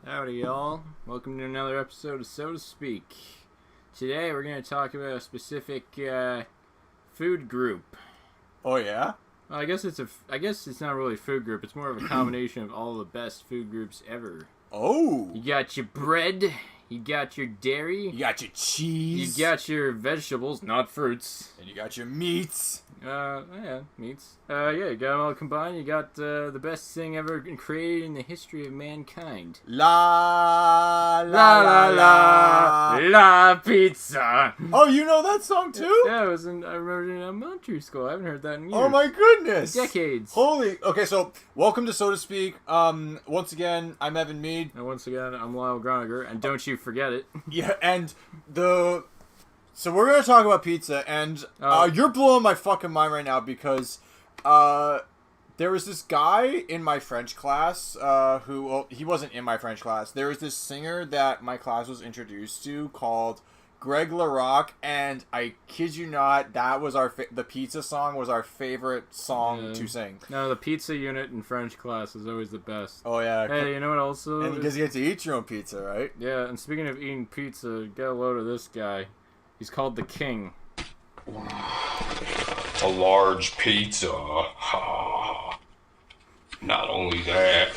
Howdy, y'all. Welcome to another episode of So to Speak. Today we're going to talk about a specific food group. Oh yeah? Well, I guess it's not really a food group. It's more of a combination of all the best food groups ever. Oh. You got your bread, you got your dairy, You got your cheese. you got your vegetables, not fruits. And you got your meats. Yeah, meats. You got them all combined. You got the best thing ever created in the history of mankind. La La la la la pizza. Oh, you know that song too? Yeah, I remember it in elementary school. I haven't heard that in years. Oh my goodness. Decades. Holy. Okay, so welcome to So to Speak. Once again, I'm Evan Mead. And once again, I'm Lyle Groniger, and don't you forget it. Yeah, and So we're going to talk about pizza, and you're blowing my fucking mind right now because there was this guy in my French class he wasn't in my French class. There was this singer that my class was introduced to called Greg LaRock, and I kid you not, that was the pizza song was our favorite song to sing. No, the pizza unit in French class is always the best. Oh, yeah. Hey, you know what also? And because you get to eat your own pizza, right? Yeah, and speaking of eating pizza, get a load of this guy. He's called the King. A large pizza. Not only that,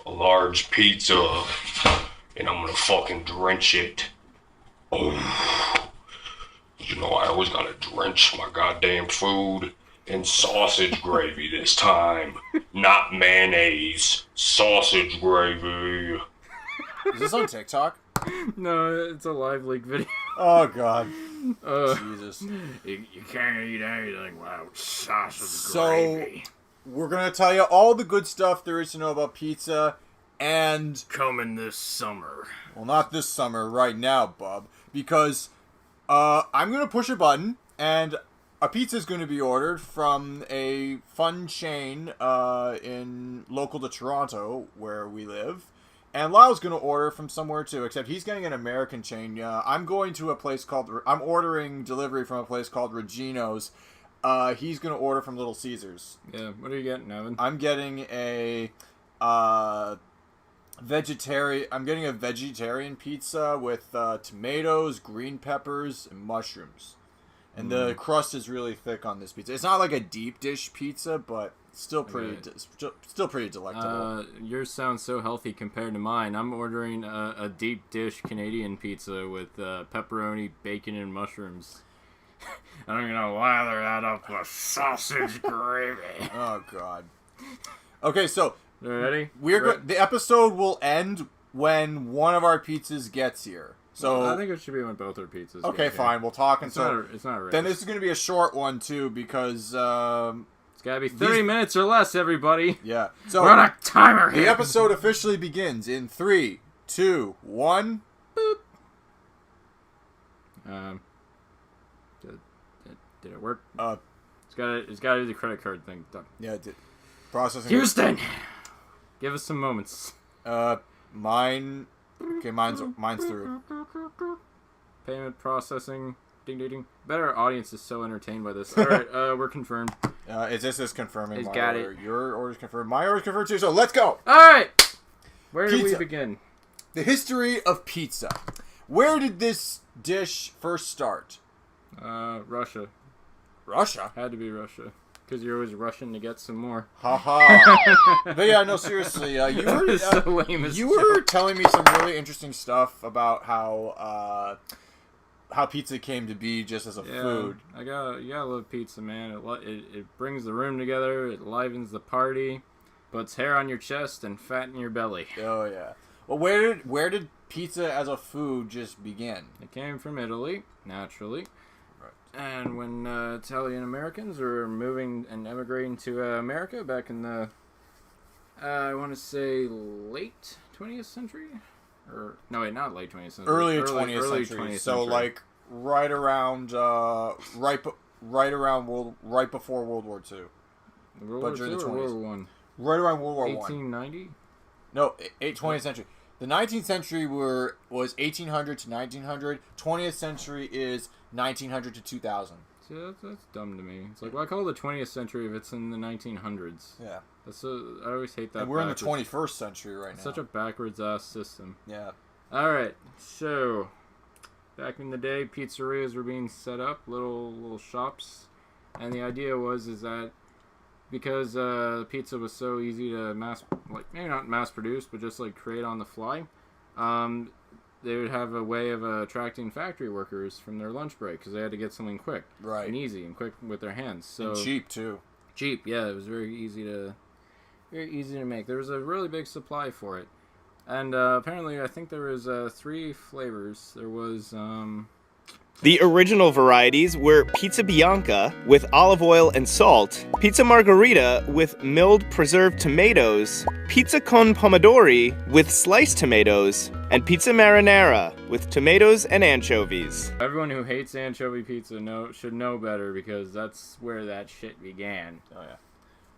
a large pizza, and I'm gonna fucking drench it. Oh, you know I always gotta drench my goddamn food in sausage gravy this time, not mayonnaise. Sausage gravy. Is this on TikTok? No, it's a live leak video. Oh, God. Jesus. You can't eat anything without sausage gravy. We're going to tell you all the good stuff there is to know about pizza, and... coming this summer. Well, not this summer, right now, bub, because I'm going to push a button, and a pizza is going to be ordered from a fun chain in local to Toronto, where we live. And Lyle's going to order from somewhere too, except he's getting an American chain. I'm going to a place I'm ordering delivery from a place called Regino's. He's going to order from Little Caesars. Yeah, what are you getting, Evan? I'm getting a vegetarian pizza with tomatoes, green peppers, and mushrooms. And the crust is really thick on this pizza. It's not like a deep dish pizza, but still pretty delectable. Yours sounds so healthy compared to mine. I'm ordering a deep dish Canadian pizza with pepperoni, bacon, and mushrooms. And I'm gonna lather that up with sausage gravy. Oh, God. Okay, so ready? The episode will end when one of our pizzas gets here. So I think it should be when both our pizzas. Okay, fine. We'll talk until. It's not a race. Then this is going to be a short one too because. It's gotta be 30 minutes or less, everybody. Yeah. So we're on a timer here. The episode officially begins in 3, 2, 1. Boop. Did it work? It's gotta do the credit card thing. Done. Yeah, it did. Processing. Houston, give us some moments. Mine. Okay, mine's through. Payment processing. Ding ding ding. Better audience is so entertained by this. All right, we're confirmed. Is this confirming He's my got order? it. Your order's confirmed. My order's confirmed too. So let's go. All right. Where do we Pizza. begin? The history of pizza. Where did this dish first start? Russia. Russia? Had to be Russia. Because you're always rushing to get some more. Haha. But yeah, no, seriously. You were telling me some really interesting stuff about how pizza came to be just as a food. You gotta love pizza, man. It brings the room together. It livens the party. Puts hair on your chest and fat in your belly. Oh yeah. Well, where did pizza as a food just begin? It came from Italy, naturally. Right. And when Italian Americans were moving and emigrating to America back in the, I want to say late 20th century? Or, no wait, not late 20th century. Early 20th century. 20th so century. like right around, right before World War II. World War II or World War I? Right around World War I. 1890? No, 20th century. The 19th century was 1800 to 1900. 20th century is 1900 to 2000. See, that's dumb to me. It's like, why call it the 20th century if it's in the 1900s? Yeah. I always hate that. And we're in the 21st century right now. Such a backwards-ass system. Yeah. Alright, so, back in the day, pizzerias were being set up, little shops, and the idea is that because pizza was so easy to maybe not mass produce, but just like create on the fly, they would have a way of attracting factory workers from their lunch break because they had to get something quick, right, and easy and quick with their hands. So and cheap too. Cheap, yeah. It was very easy to make. There was a really big supply for it, and apparently, I think there was 3 flavors. There was The original varieties were Pizza Bianca with olive oil and salt, Pizza Margherita with milled preserved tomatoes, Pizza con Pomodori with sliced tomatoes, and Pizza Marinara with tomatoes and anchovies. Everyone who hates anchovy pizza should know better because that's where that shit began. Oh, yeah.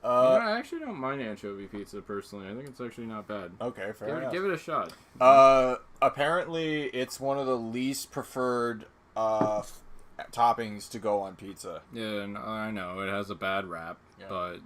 I actually don't mind anchovy pizza personally. I think it's actually not bad. Okay, fair enough. Give it a shot. Apparently, it's one of the least preferred toppings to go on pizza. Yeah, I know it has a bad rap, but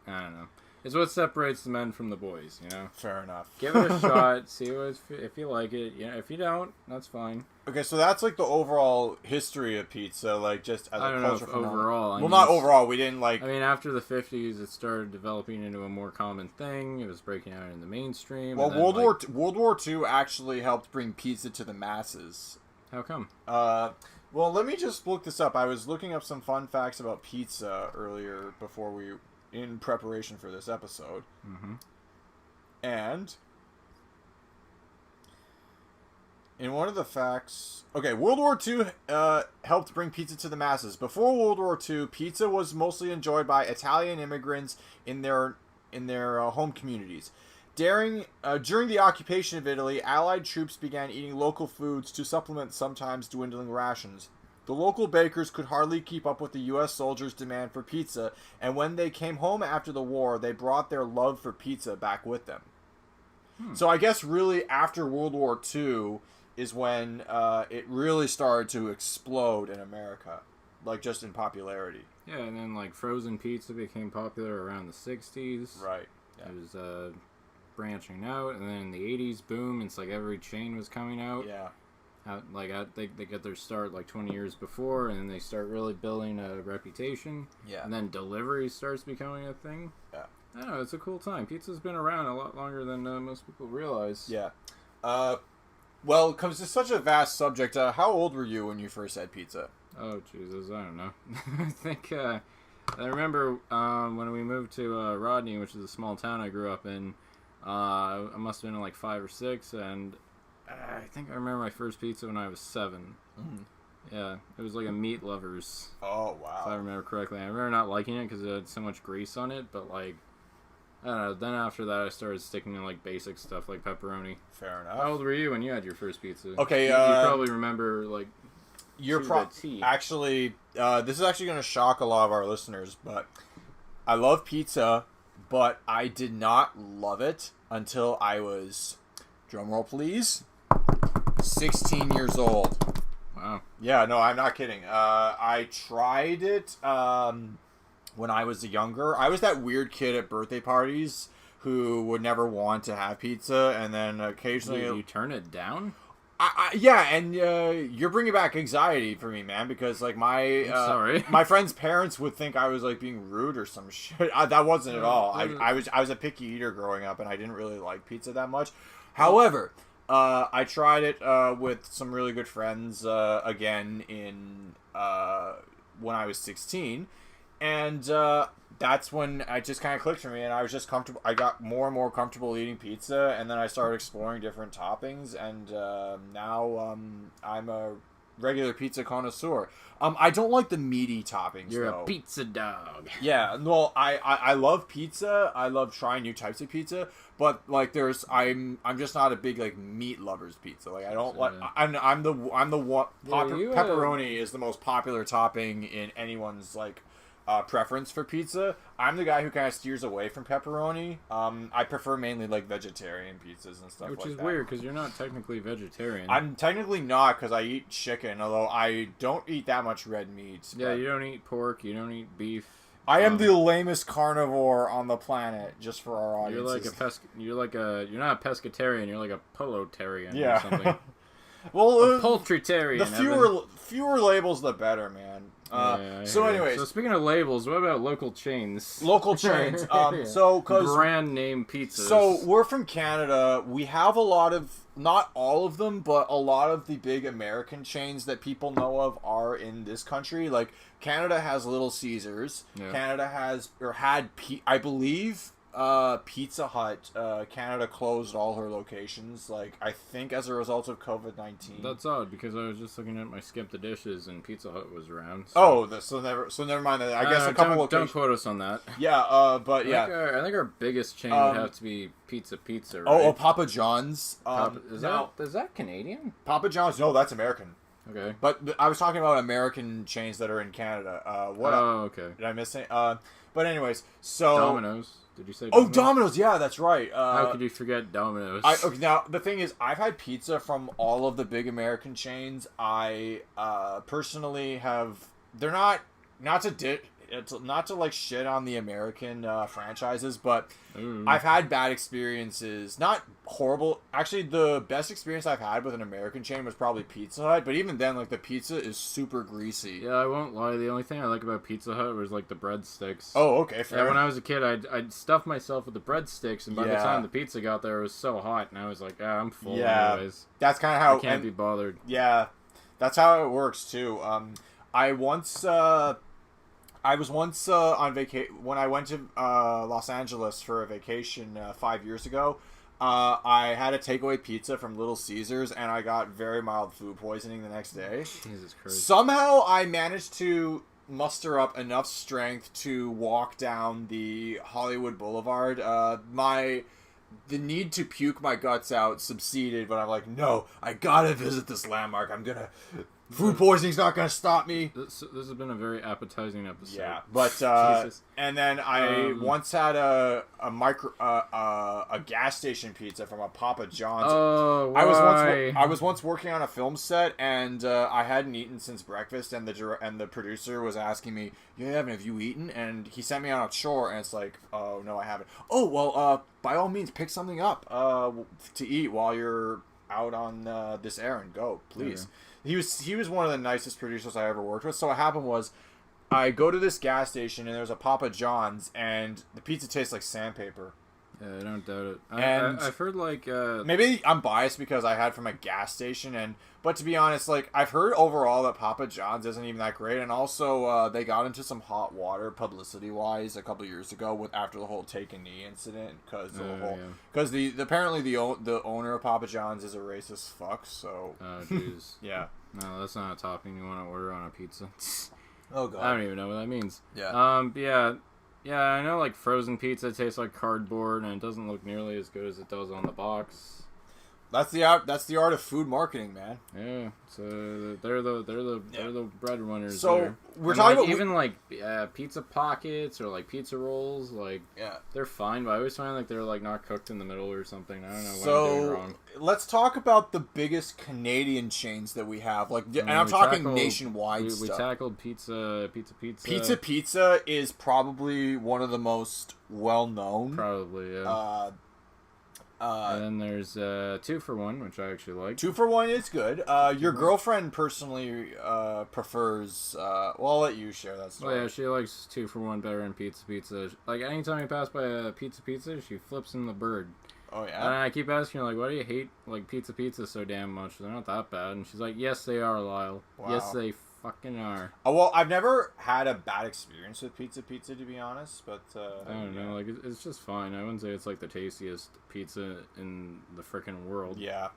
I don't know. It's what separates the men from the boys, you know. Fair enough. Give it a shot. See if you like it. Yeah, if you don't, that's fine. Okay, so that's like the overall history of pizza, like just as a culture phenomenon. Overall. Well, not overall. We didn't like. I mean, after the 50s, it started developing into a more common thing. It was breaking out in the mainstream. Well, World War II actually helped bring pizza to the masses. How come? Well, let me just look this up. I was looking up some fun facts about pizza earlier in preparation for this episode. Mm-hmm. And in one of the facts... Okay, World War II helped bring pizza to the masses. Before World War II, pizza was mostly enjoyed by Italian immigrants in their home communities. During the occupation of Italy, Allied troops began eating local foods to supplement sometimes dwindling rations. The local bakers could hardly keep up with the U.S. soldiers' demand for pizza, and when they came home after the war, they brought their love for pizza back with them. So I guess really after World War II is when it really started to explode in America, like just in popularity. Yeah, and then like frozen pizza became popular around the 60s. Right. Yeah. It was branching out, and then in the 80s, boom, it's like every chain was coming out. Yeah. They get their start like 20 years before, and then they start really building a reputation. Yeah. And then delivery starts becoming a thing. Yeah. I don't know, it's a cool time. Pizza's been around a lot longer than most people realize. Yeah. Well, it comes to such a vast subject. How old were you when you first had pizza? Oh, Jesus, I don't know. I think, I remember when we moved to Rodney, which is a small town I grew up in, I must have been like 5 or 6, and I think I remember my first pizza when I was 7. Mm-hmm. Yeah, it was like a Meat Lovers. Oh, wow. If I remember correctly. I remember not liking it because it had so much grease on it, but like, I don't know. Then after that, I started sticking to like basic stuff like pepperoni. Fair enough. How old were you when you had your first pizza? Okay, you probably remember like. Actually, this is actually going to shock a lot of our listeners, but I love pizza, but I did not love it until I was, drumroll please, 16 years old. Wow. Yeah, no, I'm not kidding. I tried it when I was younger. I was that weird kid at birthday parties who would never want to have pizza, and then occasionally... You turn it down? Yeah, and you're bringing back anxiety for me, man, because like sorry. my friends' parents would think I was like being rude or some shit. That wasn't at all. I was a picky eater growing up, and I didn't really like pizza that much. However, I tried it with some really good friends again in when I was 16, and that's when it just kind of clicked for me, and I was just comfortable. I got more and more comfortable eating pizza, and then I started exploring different toppings, and now I'm a regular pizza connoisseur. I don't like the meaty toppings. You're though. a pizza dog. Yeah, well, I love pizza. I love trying new types of pizza, but like I'm just not a big like meat lovers pizza. Like I don't like I'm the one pepperoni is the most popular topping in anyone's like preference for pizza. I'm the guy who kind of steers away from pepperoni. I prefer mainly like vegetarian pizzas and stuff Which like is that. weird because you're not technically vegetarian. I'm technically not because I eat chicken, although I don't eat that much red meat. Yeah, you don't eat pork. You don't eat beef. I am the lamest carnivore on the planet, just for our audience. You're not a pescatarian. You're like a polotarian. Yeah. Or something. Well, a poultrytarian. The fewer labels, the better, man. Anyways, so speaking of labels, what about local chains? Local chains. Cause brand name pizzas. So we're from Canada. We have a lot of, not all of them, but a lot of the big American chains that people know of are in this country. Like Canada has Little Caesars. Yeah. Canada has I believe. Pizza Hut, Canada closed all her locations, like, I think as a result of COVID-19. That's odd, because I was just looking at my Skip the Dishes, and Pizza Hut was around. So. So never mind that. I guess a couple locations. Don't quote us on that. Yeah, but I think our biggest chain would have to be Pizza, right? Oh, Papa John's. Is that Canadian? Papa John's? No, that's American. Okay. But I was talking about American chains that are in Canada. Okay. Did I miss it? But anyways, so... Domino's. Did you say Domino's? Oh, Domino's! Yeah, that's right. How could you forget Domino's? Okay, now, the thing is, I've had pizza from all of the big American chains. I personally have... They're not to like shit on the American franchises, but I've had bad experiences. Not horrible. Actually, the best experience I've had with an American chain was probably Pizza Hut, but even then, like, the pizza is super greasy. Yeah, I won't lie. The only thing I like about Pizza Hut was, like, the breadsticks. Oh, okay, fair. Yeah, when I was a kid, I'd stuff myself with the breadsticks, and by the time the pizza got there, it was so hot, and I was like, I'm full anyways. That's kind of how... I can't be bothered. Yeah, that's how it works, too. I was once on vacation when I went to Los Angeles for a vacation 5 years ago. I had a takeaway pizza from Little Caesars, and I got very mild food poisoning the next day. Jesus Christ! Somehow, I managed to muster up enough strength to walk down the Hollywood Boulevard. The need to puke my guts out subsided, but I'm like, no, I gotta visit this landmark. Food poisoning's not gonna stop me. This has been a very appetizing episode. Yeah, but and then I once had a gas station pizza from a Papa John's. Oh, why? I was once working on a film set, and I hadn't eaten since breakfast, and the producer was asking me, have you eaten? And he sent me on a chore, and it's like, oh no, I haven't. Oh well, by all means, pick something up to eat while you're out on this errand. Go, please. Okay. He was one of the nicest producers I ever worked with. So what happened was, I go to this gas station and there's a Papa John's, and the pizza tastes like sandpaper. Yeah, I don't doubt it. I've heard like maybe I'm biased because I had from a gas station, but to be honest, like, I've heard overall that Papa John's isn't even that great, and also they got into some hot water publicity wise a couple years ago after the whole take a knee incident because apparently the owner of Papa John's is a racist fuck. So jeez. Yeah. No, that's not a topping you want to order on a pizza. Oh god. I don't even know what that means. Yeah. Yeah, I know, like, frozen pizza tastes like cardboard, and it doesn't look nearly as good as it does on the box. That's the art of food marketing, man. Yeah, so they're the bread runners. So there. We're talking about even pizza pockets or like pizza rolls, like they're fine, but I always find like they're like not cooked in the middle or something. I don't know what I'm doing wrong. Let's talk about the biggest Canadian chains that we have, and I'm talking nationwide stuff. We tackled pizza. Pizza is probably one of the most well known. Probably, yeah. And then there's 2 for 1, which I actually like. 2 for 1 is good. Your girlfriend personally prefers. Well, I'll let you share that story. Oh, yeah, she likes 2 for 1 better than pizza. Like, anytime you pass by a pizza, she flips him the bird. Oh yeah. And I keep asking her, like, why do you hate like pizza so damn much? They're not that bad. And she's like, yes, they are, Lyle. Wow. Yes, they fucking are. Oh, well, I've never had a bad experience with pizza, to be honest, but I don't know, like, it's just fine. I wouldn't say it's like the tastiest pizza in the freaking world. Yeah.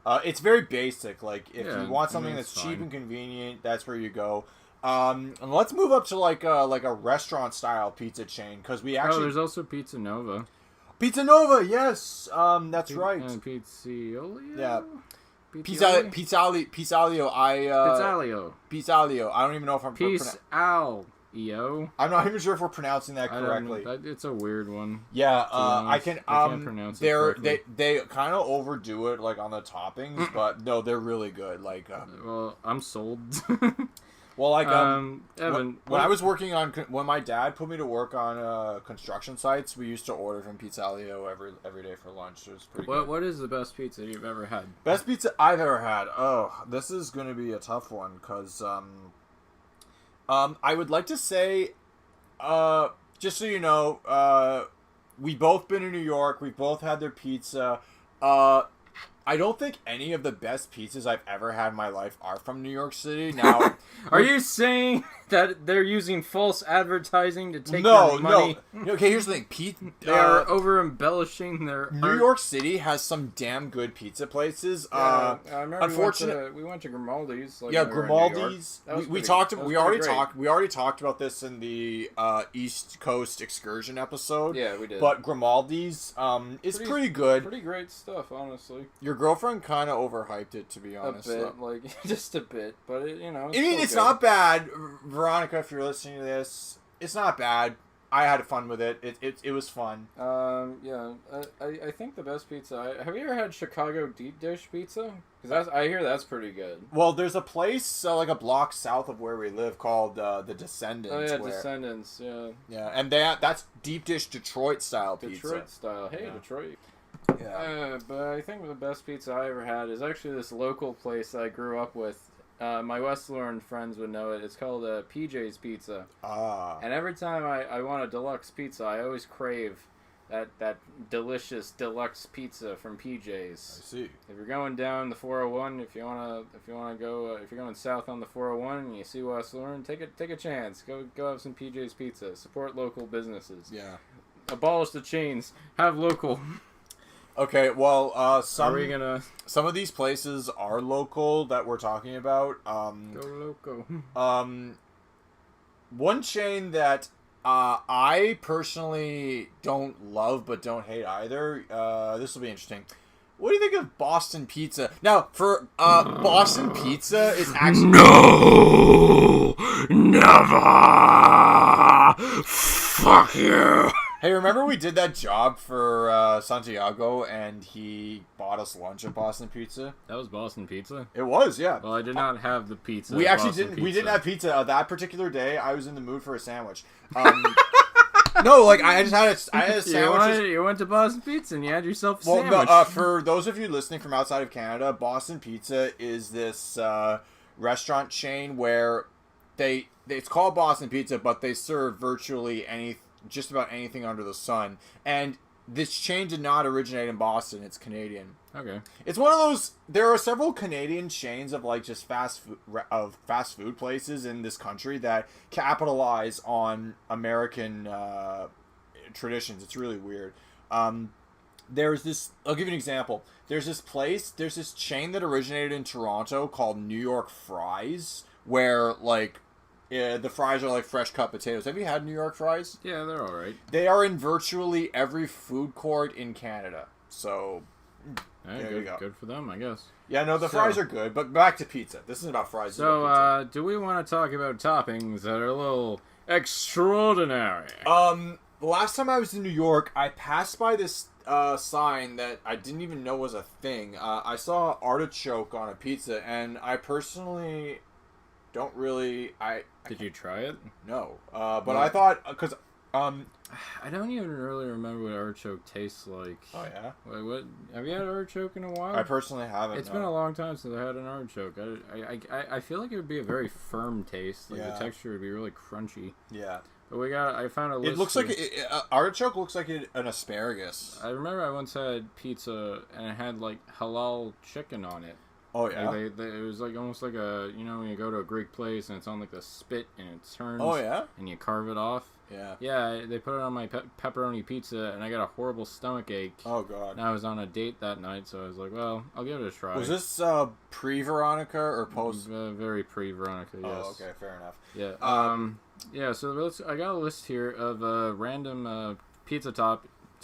It's very basic. Like, if you want something that's cheap and convenient, that's where you go. And let's move up to like a restaurant style pizza chain, because we actually there's also Pizza Nova. Pizza Nova, yes, that's right. And Pizzolio. Yeah. Pizzalio. Pizzalio. Pizzalio. I don't even know if I'm Peace Al. EO. I'm not even sure if we're pronouncing that correctly. It's a weird one. Yeah, I can't pronounce it correctly. They kind of overdo it like on the toppings, but no, they're really good. Like, well, I'm sold. well, like, Evan, when I was working on, when my dad put me to work on construction sites, we used to order from Pizzalio every day for lunch. It was pretty good. What is the best pizza you've ever had? Best pizza I've ever had. Oh, this is gonna be a tough one because I would like to say, just so you know, we both been in New York. We've both had their pizza. I don't think any of the best pizzas I've ever had in my life are from New York City. Now, are you saying that they're using false advertising to take your money? No. Okay, here's the thing. They are over embellishing their. New York City has some damn good pizza places. I remember we went to Grimaldi's. Like, Grimaldi's. We already talked about this in the East Coast excursion episode. Yeah, we did. But Grimaldi's is pretty good. Pretty great stuff, honestly. Your girlfriend kind of overhyped it, to be honest. A bit, like just a bit, but it's not bad, Veronica. If you're listening to this, it's not bad. I had fun with it. It was fun. Yeah. I think the best pizza. Have you ever had Chicago deep dish pizza? Because I hear that's pretty good. Well, there's a place like a block south of where we live called the Descendants. Oh yeah, Descendants. Yeah. Yeah, and that's deep dish Detroit style pizza. Detroit style. Hey, yeah. Detroit. Yeah. But I think the best pizza I ever had is actually this local place I grew up with. My West Lorne friends would know it. It's called PJ's Pizza. And every time I want a deluxe pizza, I always crave that delicious deluxe pizza from PJ's. I see. If you're going down the 401, if you wanna go, if you're going south on the 401 and you see West Lorne, take a chance. Go have some PJ's Pizza. Support local businesses. Yeah. Abolish the chains. Have local. Okay, well, some of these places are local that we're talking about. Go loco. One chain that I personally don't love but don't hate either. This will be interesting. What do you think of Boston Pizza? Now, for Boston Pizza is actually no, never. Fuck you. Hey, remember we did that job for Santiago and he bought us lunch at Boston Pizza? That was Boston Pizza? It was, yeah. Well, I did not have the pizza. We actually didn't. We didn't have pizza that particular day. I was in the mood for a sandwich. No, like I had a sandwich. You went to Boston Pizza and you had yourself a sandwich. No, for those of you listening from outside of Canada, Boston Pizza is this restaurant chain where it's called Boston Pizza, but they serve virtually just about anything under the sun. And this chain did not originate in Boston. It's Canadian. Okay. It's one of those. There are several Canadian chains of like just fast food places in this country that capitalize on American traditions. It's really weird. There's this. I'll give you an example. There's this chain that originated in Toronto called New York Fries, where like. Yeah, the fries are like fresh cut potatoes. Have you had New York fries? Yeah, they're all right. They are in virtually every food court in Canada. So, there you go. Good for them, I guess. Yeah, no, the fries are good. But back to pizza. This isn't about fries. So, do we want to talk about toppings that are a little extraordinary? The last time I was in New York, I passed by this sign that I didn't even know was a thing. I saw artichoke on a pizza, and I personally... don't really. Did you try it? No. But I thought because I don't even really remember what artichoke tastes like. Oh yeah. Wait, what? Have you had artichoke in a while? I personally haven't. It's been a long time since I had an artichoke. I feel like it would be a very firm taste. Like the texture would be really crunchy. Yeah. But I found a list. It looks like artichoke looks like an asparagus. I remember I once had pizza and it had like halal chicken on it. Oh yeah. It was like almost like when you go to a Greek place and it's on like the spit and it turns. Oh yeah. And you carve it off. Yeah. Yeah, they put it on my pepperoni pizza and I got a horrible stomach ache. Oh god. And I was on a date that night, so I was like, well, I'll give it a try. Was this pre-Veronica or post? Very pre-Veronica. Yes. Oh, okay, fair enough. Yeah. Yeah. So I got a list here of random pizza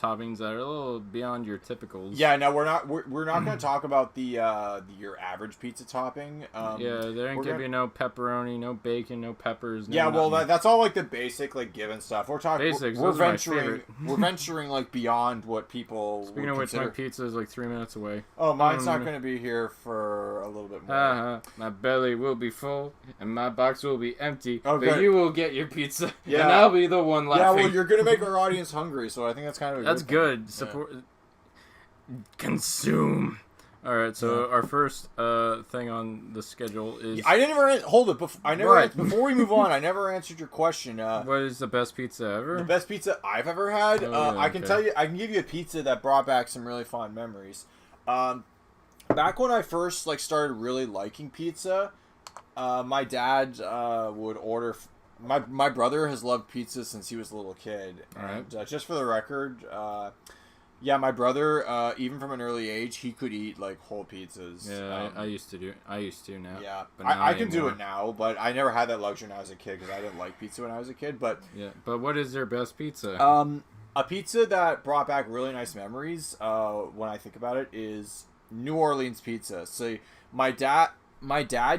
toppings that are a little beyond your typicals. Yeah, no, we're not going to talk about your average pizza topping. There ain't gonna be no pepperoni, no bacon, no peppers. No yeah, well, nothing. that's all like the basic, like given stuff. We're talking. Basics, We're those are my venturing. favorite. We're venturing like beyond what people. Speaking would of which, consider. my pizza is like 3 minutes away. Oh, mine's not going to be here for a little bit more. My belly will be full and my box will be empty. Oh, but good. you will get your pizza. Yeah. And I'll be the one laughing. Yeah, well, you're going to make our audience hungry, so I think that's kind of That's thing. good. Support. Consume. All right, so our first thing on the schedule is. I never hold it. What? Before we move on, I never answered your question. What is the best pizza ever? The best pizza I've ever had. Oh, yeah, I can okay. tell you. I can give you a pizza that brought back some really fond memories. Back when I first started really liking pizza, my dad would order. My brother has loved pizza since he was a little kid. All right. And just for the record, yeah, my brother, even from an early age, he could eat like whole pizzas. Yeah, I used to do. I used to now. Yeah, but not I can do anymore. it now, but I never had that luxury when I was a kid because I didn't like pizza when I was a kid. But Yeah, but what is their best pizza? a pizza that brought back really nice memories when I think about it is New Orleans pizza. So my dad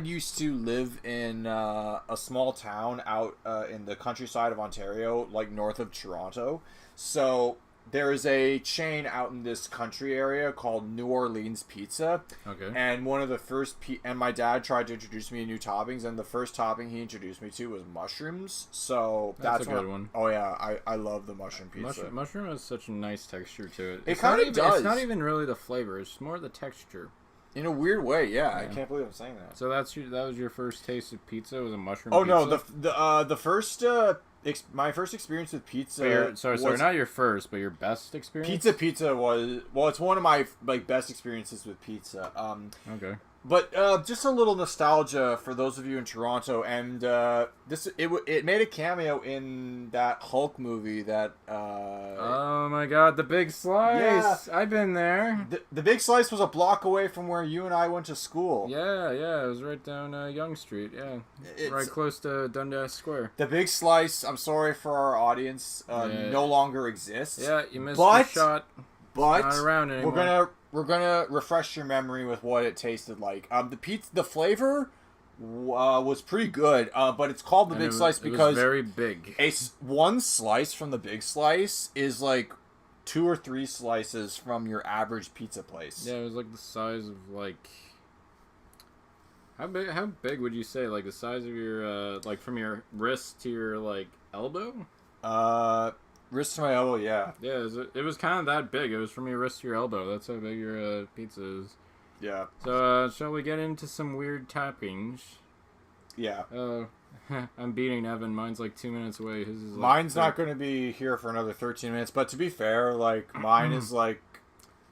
used to live in a small town out in the countryside of Ontario, like north of Toronto. So there is a chain out in this country area called New Orleans Pizza. Okay. And one of the first and my dad tried to introduce me to new toppings, and the first topping he introduced me to was mushrooms. So That's a good one. Oh yeah, I love the mushroom pizza. Mushroom has such a nice texture to it. It It's not kinda even- does. It's not even really the flavor. It's more the texture. In a weird way, yeah. I Yeah. can't believe I'm saying that. So that was your first taste of pizza? Was a mushroom? Oh pizza? no, the first my first experience with pizza. Sorry, was not your first, but your best experience. Pizza was it's one of my best experiences with pizza. Okay. But just a little nostalgia for those of you in Toronto, and it made a cameo in that Hulk movie that. Oh my God, the Big Slice! I've been there. The Big Slice was a block away from where you and I went to school. Yeah, it was right down Yonge Street. Yeah, It's- right close to Dundas Square. The Big Slice, I'm sorry for our audience, Yeah. no longer exists. Yeah, you missed But- the shot. But Not around anymore. we're gonna refresh your memory with what it tasted like. The flavor was pretty good, but it's called the And Big it was- Slice it was because very big. one slice from the Big Slice is like 2 or 3 slices from your average pizza place. Yeah, it was like the size of like. How big would you say? Like the size of your like from your wrist to your like elbow? Wrist to my elbow, yeah. Yeah, it was kind of that big. It was from your wrist to your elbow. That's how big your pizza is. Yeah. So shall we get into some weird toppings? Yeah. I'm beating Evan. Mine's like 2 minutes away. His is like Mine's not going to be here for another 13 minutes, but to be fair, like mine is like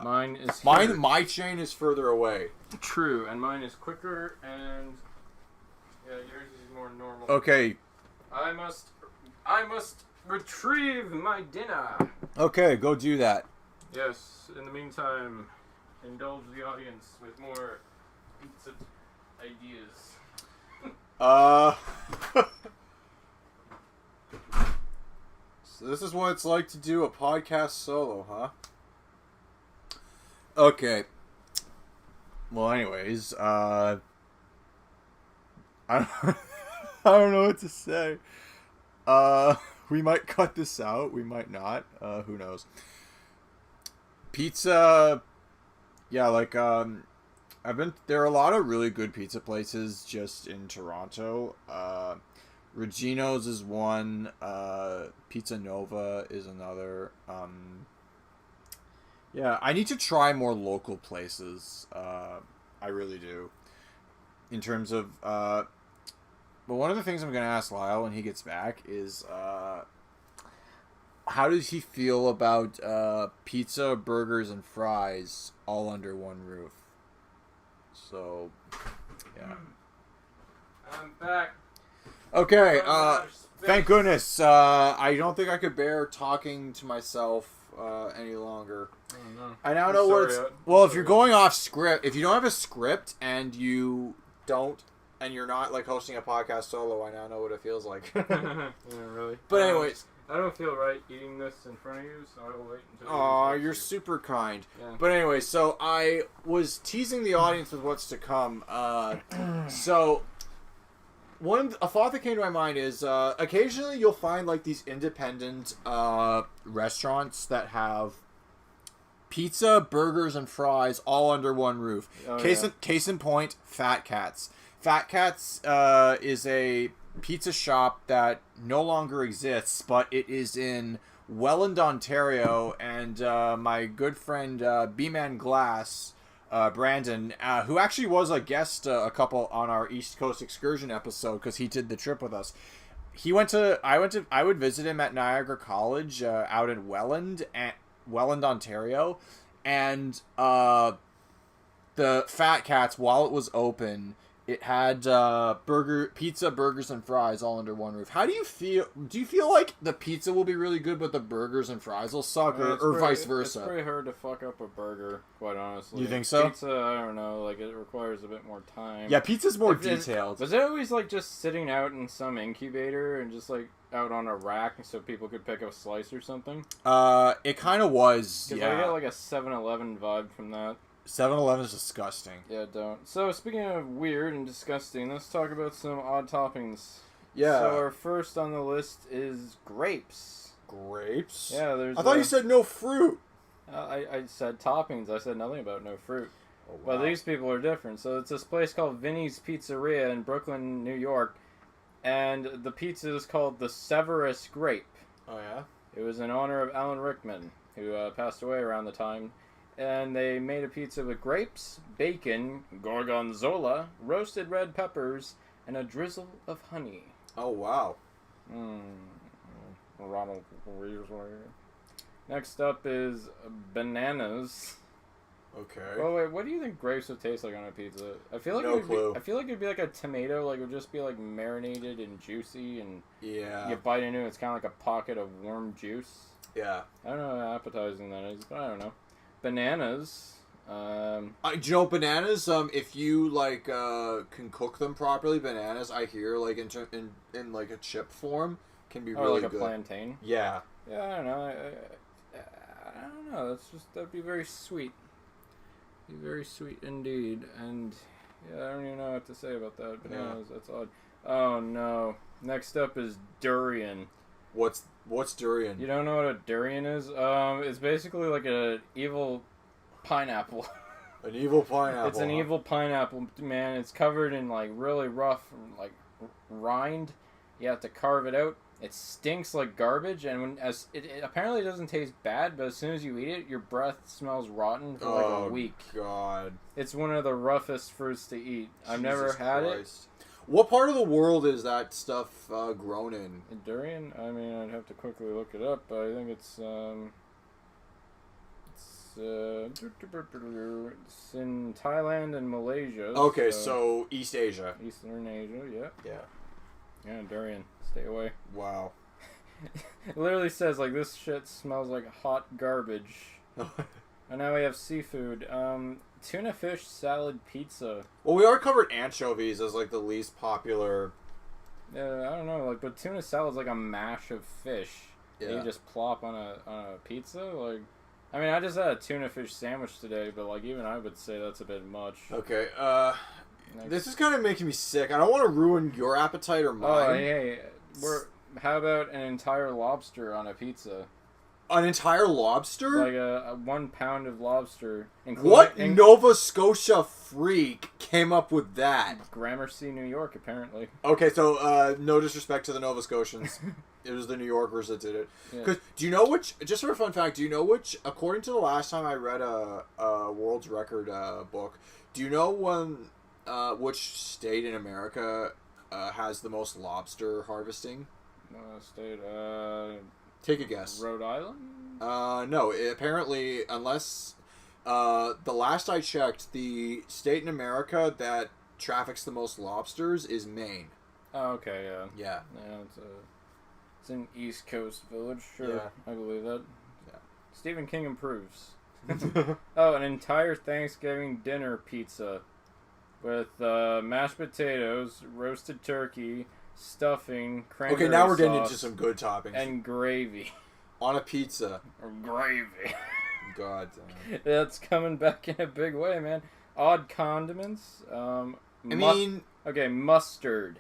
Mine is my chain is further away. True, and mine is quicker, and yeah, yours is more normal. Okay. I must retrieve my dinner. Okay, go do that. Yes. In the meantime, indulge the audience with more pizza ideas. So this is what it's like to do a podcast solo, huh? Okay. Well, anyways, I don't, I don't know what to say. We might cut this out. We might not. Who knows? Pizza. Yeah, like, there are a lot of really good pizza places just in Toronto. Regino's is one. Pizza Nova is another. Yeah, I need to try more local places. I really do. In terms of, but one of the things I'm going to ask Lyle when he gets back is, how does he feel about pizza, burgers, and fries all under one roof? So, yeah. I'm back. Okay, thank goodness. I don't think I could bear talking to myself any longer. Oh, no. I now know what it's... Well, if you're going off script, if you don't have a script and you don't, and you're not like hosting a podcast solo, I now know what it feels like. Yeah, really. But anyways, I don't feel right eating this in front of you, so I will wait until. Aw, you're super kind. Yeah. But anyway, so I was teasing the audience with what's to come. So a thought that came to my mind is occasionally you'll find like these independent restaurants that have pizza, burgers, and fries all under one roof. Oh, Case in point, Fat Cats. Fat Cats is a pizza shop that no longer exists, but it is in Welland, Ontario, and my good friend B-Man Glass, Brandon, who actually was a guest a couple on our East Coast Excursion episode because he did the trip with us. I would visit him at Niagara College out in Welland, Ontario, and the Fat Cats, while it was open, it had pizza, burgers, and fries all under one roof. How do you feel? Do you feel like the pizza will be really good, but the burgers and fries will suck, or vice versa? It's pretty hard to fuck up a burger, quite honestly. You think so? Pizza, I don't know. Like, it requires a bit more time. Yeah, pizza's more detailed. Was it always, like, just sitting out in some incubator and just, like, out on a rack so people could pick up a slice or something? It kind of was, Because yeah. I get, like, a 7-Eleven vibe from that. 7-Eleven is disgusting. Yeah, don't. So, speaking of weird and disgusting, let's talk about some odd toppings. Yeah. So, our first on the list is grapes. Grapes? Yeah, there's... I thought you said no fruit. I said toppings. I said nothing about no fruit. Oh, wow. Well, these people are different. So, it's this place called Vinny's Pizzeria in Brooklyn, New York. And the pizza is called the Severus Grape. Oh, yeah? It was in honor of Alan Rickman, who passed away around the time. And they made a pizza with grapes, bacon, gorgonzola, roasted red peppers, and a drizzle of honey. Oh, wow. Ronald Reeves. Next up is bananas. Okay. Oh wait, what do you think grapes would taste like on a pizza? I feel like No clue. I feel like it'd be like a tomato, like it would just be like marinated and juicy, and Yeah. you bite into it, it's kind of like a pocket of warm juice. Yeah. I don't know how appetizing that is, but I don't know. Bananas. Do you know bananas? If you like can cook them properly, bananas I hear like in like a chip form can be really like good. a plantain. Yeah. Yeah, I don't know. I don't know. That'd be very sweet. Be very sweet indeed. And yeah, I don't even know what to say about that. Bananas. That's odd. Oh no. Next up is durian. What's durian? You don't know what a durian is? It's basically like an evil pineapple. An evil pineapple. It's an evil pineapple, man. It's covered in like really rough like rind. You have to carve it out. It stinks like garbage, and it apparently doesn't taste bad, but as soon as you eat it, your breath smells rotten for like a week. God. It's one of the roughest fruits to eat. I've never had it. What part of the world is that stuff grown in? Durian? I mean, I'd have to quickly look it up, but I think it's in Thailand and Malaysia. Okay, so East Asia. Eastern Asia, yeah. Yeah. Yeah, durian. Stay away. Wow. It literally says, like, this shit smells like hot garbage. And now we have seafood. Tuna fish salad pizza. Well, we already covered anchovies as, like, the least popular. Yeah, I don't know, like, but tuna salad's like a mash of fish. Yeah. That you just plop on a pizza. Like, I mean, I just had a tuna fish sandwich today, but like even I would say that's a bit much. Okay. This is kind of making me sick. I don't want to ruin your appetite or mine. Oh, hey, how about an entire lobster on a pizza? An entire lobster? Like a 1 pound of lobster. What Nova Scotia freak came up with that? Gramercy, New York, apparently. Okay, so no disrespect to the Nova Scotians. It was the New Yorkers that did it. Yeah. Cause do you know which? Just for a fun fact, do you know which? According to the last time I read a world's record book, do you know which state in America has the most lobster harvesting? State. Take a guess. Rhode Island? No. Apparently, unless the last I checked, the state in America that traffics the most lobsters is Maine. Oh, okay, yeah. Yeah. Yeah, it's an East Coast village. Sure, Yeah. I believe that. Yeah. Stephen King improves. Oh, an entire Thanksgiving dinner pizza with mashed potatoes, roasted turkey, stuffing, cranberry Okay, now we're getting sauce, into some good toppings. and gravy. On a pizza. Or gravy. God damn. That's coming back in a big way, man. Odd condiments. Okay, mustard.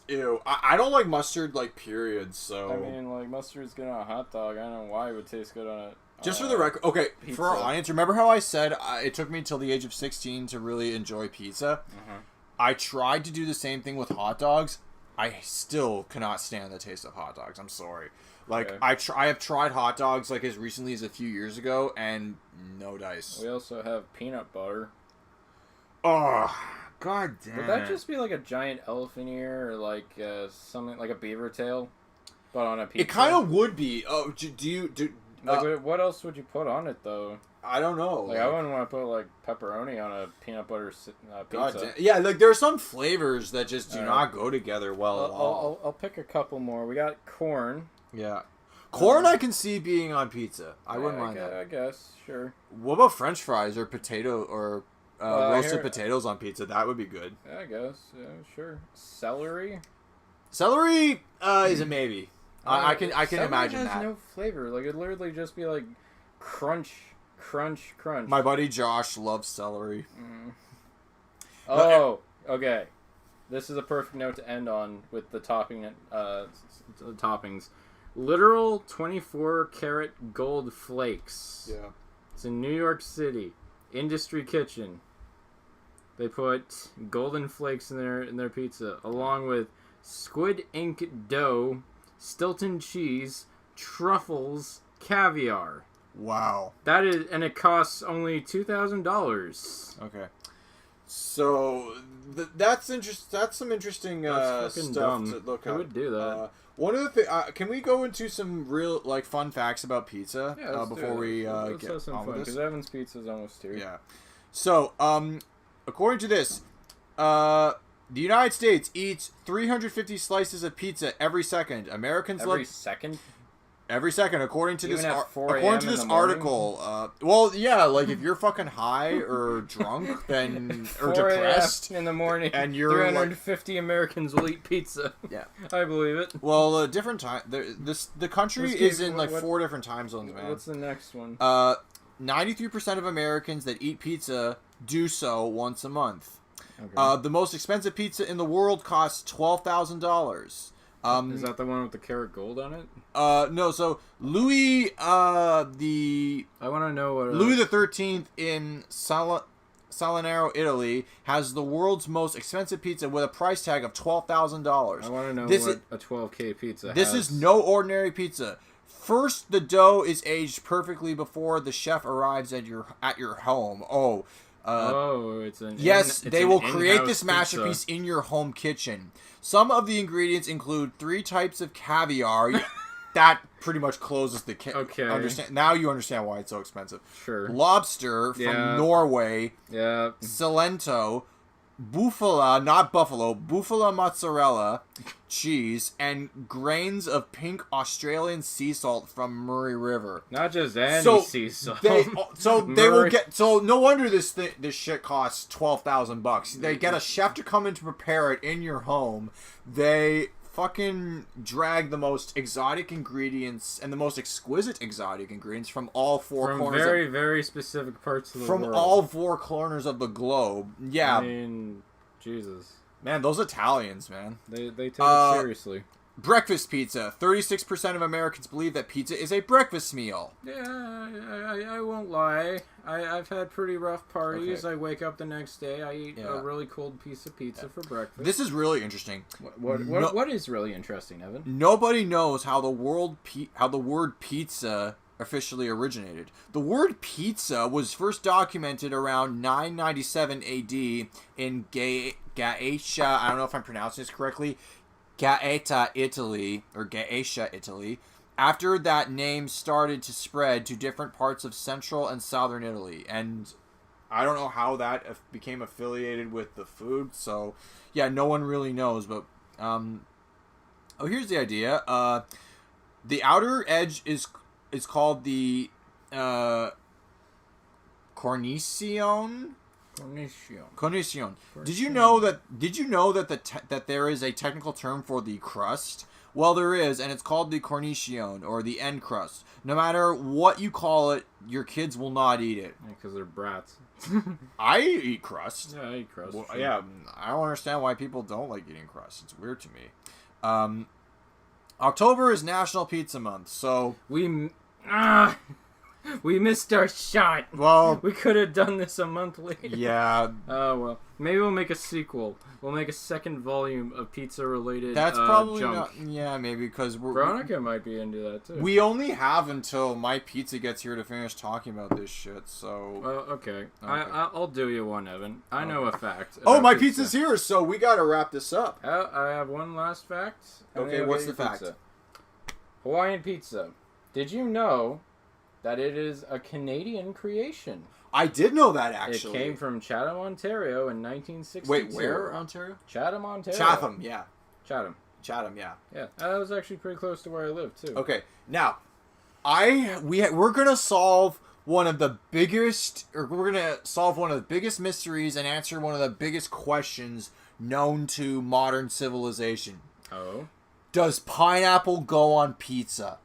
Ew. I don't like mustard, like, period, so... I mean, like, mustard's good on a hot dog. I don't know why it would taste good on a... Just for the record, okay, pizza. for our audience, remember how I said it took me till the age of 16 to really enjoy pizza? Uh-huh. I tried to do the same thing with hot dogs. I still cannot stand the taste of hot dogs. I'm sorry. Like, Okay. I have tried hot dogs, like, as recently as a few years ago, and no dice. We also have peanut butter. Oh, god damn. Would that just be like a giant elephant ear or like something like a beaver tail, but on a pizza? It kind of would be. Oh, what else would you put on it though? I don't know. Like I wouldn't want to put like pepperoni on a peanut butter pizza. Yeah, like there are some flavors that just do not go together well at all. I'll pick a couple more. We got corn. Yeah. Corn I can see being on pizza. I wouldn't mind that. I guess, sure. What about French fries or potato or roasted potatoes on pizza? That would be good. Yeah, I guess. Yeah, sure. Celery? Celery is a maybe. I can celery imagine has that. no flavor. Like it'd literally just be like crunch, crunch, crunch. My buddy Josh loves celery. Oh, okay. This is a perfect note to end on with the toppings. Literal 24-karat gold flakes. Yeah. It's in New York City. Industry Kitchen. They put golden flakes in their pizza, along with squid ink dough, Stilton cheese, truffles, caviar. Wow. That is, and it costs only $2,000. Okay. So that's some interesting That's stuff dumb. to look Who at. would do that? One of the things, can we go into some real like fun facts about pizza before we let's get have some on fun, with this? because Evan's pizza's almost here. Yeah. So, according to this, the United States eats 350 slices of pizza every second. Americans Every second? every second, according to Even this at 4 according to a.m. in this the morning? article. Well, yeah, like if you're fucking high or drunk, then or 4 a.m. depressed, in the morning, and you're 350 Americans will eat pizza. Yeah. I believe it. Well, different time. The country Let's is keep- in like what- 4 different time zones, man. What's the next one? 93% of Americans that eat pizza do so once a month. Okay. The most expensive pizza in the world costs $12,000. Is that the one with the carrot gold on it? No. So Louis, I want to know what Louis the 13th in Salerno, Italy, has the world's most expensive pizza with a price tag of $12,000. I want to know This what a 12K pizza This has. is no ordinary pizza. First, the dough is aged perfectly before the chef arrives at your home. It's an Yes, they will create in-house this pizza. masterpiece in your home kitchen. Some of the ingredients include 3 types of caviar. That pretty much closes the Okay. Now you understand why it's so expensive. Sure. Lobster from Norway, Yeah. Salento, bufala mozzarella cheese, and grains of pink Australian sea salt from Murray River. Not just any sea salt. They will Murray- get. So no wonder this shit costs $12,000. They get a chef to come in to prepare it in your home. They fucking drag the most exotic ingredients and the most exquisite exotic ingredients from all 4 From corners. very, very specific parts of the from world. all 4 corners of the globe. Yeah, I mean, Jesus. man, those Italians, man. They take it seriously. Breakfast pizza. 36% of Americans believe that pizza is a breakfast meal. Yeah, I won't lie. I've had pretty rough parties. Okay. I wake up the next day. I eat a really cold piece of pizza for breakfast. This is really interesting. What is really interesting, Evan? Nobody knows how the word pizza officially originated. The word pizza was first documented around 997 AD in Gaeta. I don't know if I'm pronouncing this correctly. Gaeta, Italy, or Gaetia, Italy. After that name started to spread to different parts of central and southern Italy, and I don't know how that became affiliated with the food. So, yeah, no one really knows. But here's the idea. The outer edge is called the cornicione, Cornichon. Did you know that that there is a technical term for the crust? Well, there is, and it's called the cornichon, or the end crust. No matter what you call it, your kids will not eat it. Because they're brats. I eat crust. Yeah, I eat crust. Well, yeah, I don't understand why people don't like eating crust. It's weird to me. October is National Pizza Month, so... We missed our shot. Well... We could have done this a month later. Yeah. Oh, well. Maybe we'll make a sequel. We'll make a second volume of pizza-related That's probably junk. not... Yeah, maybe, because we're... Veronica might be into that, too. We only have until my pizza gets here to finish talking about this shit, so... Well, okay. I'll do you one, Evan. I know a fact. Oh, about my pizza. pizza's here, so we gotta wrap this up. I have one last fact. Okay, what's the fact? Pizza. Hawaiian pizza. Did you know that it is a Canadian creation? I did know that, actually. It came from Chatham, Ontario in 1962. Wait, where, Ontario? Chatham, Ontario. Chatham, yeah. Chatham, yeah. Yeah, that was actually pretty close to where I live, too. Okay, now, we're gonna solve one of the biggest mysteries and answer one of the biggest questions known to modern civilization. Oh? Does pineapple go on pizza?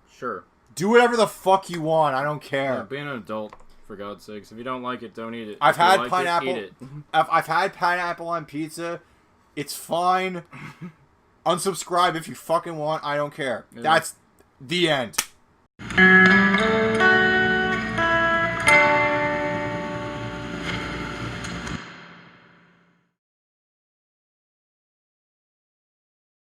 Sure. Do whatever the fuck you want. I don't care. Yeah, be an adult, for God's sakes. If you don't like it, don't eat it. I've If you had like pineapple. It, eat it. I've had pineapple on pizza. It's fine. Unsubscribe if you fucking want. I don't care. Yeah. That's the end.